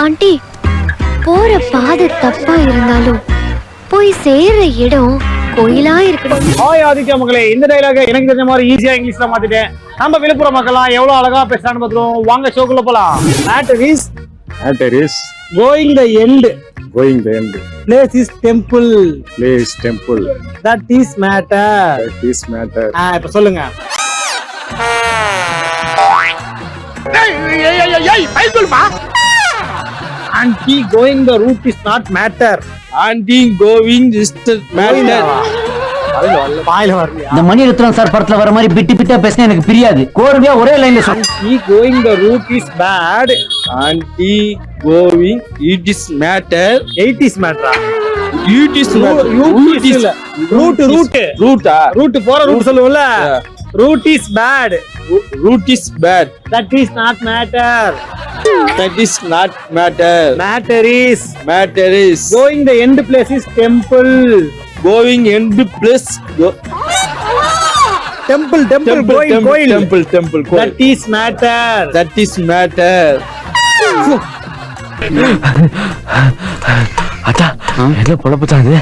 Aunty, போற பாதை தப்பா இருந்தாலும் போய் சேர்ற இடம் கோயிலா இருக்கணும். ஹாய் ஆதித்யா மக்களே, இந்த டைலாக எனக்கு தெரிஞ்ச மாதிரி ஈஸியா இங்கிலீஷ்ல மாத்திட்டேன். நம்ம விழுப்புரம் மக்கள்லாம் எவ்வளவு அழகா பேசுறான்னு பாத்துருவோம். வாங்க ஷோக்குள்ள போலாம். Matter is going the end. Place is temple. That is matter. இப்ப சொல்லுங்க. Aunty, going the route is not matter. Aunty going is the matter. வாயில வரலையா? இந்த மணிரத்னம் சார் படத்துல வர மாதிரி பிட்டு பிட்டா பேசினா எனக்கு பிரியாது. கோர்வையா ஒரே லைன்ல சொல்லு. Aunty, going the route is bad. Aunty going it is matter. 80s matter. It is matter. Route போற ரூட் சொல்லுவோம்ல. Route is bad. Route is bad. That is not matter. That is not matter. Matter is Going the end place is temple. going end place. Temple. Temple. That is matter. That is matter. அதான் ஏதோ பொழப்புதான் இது.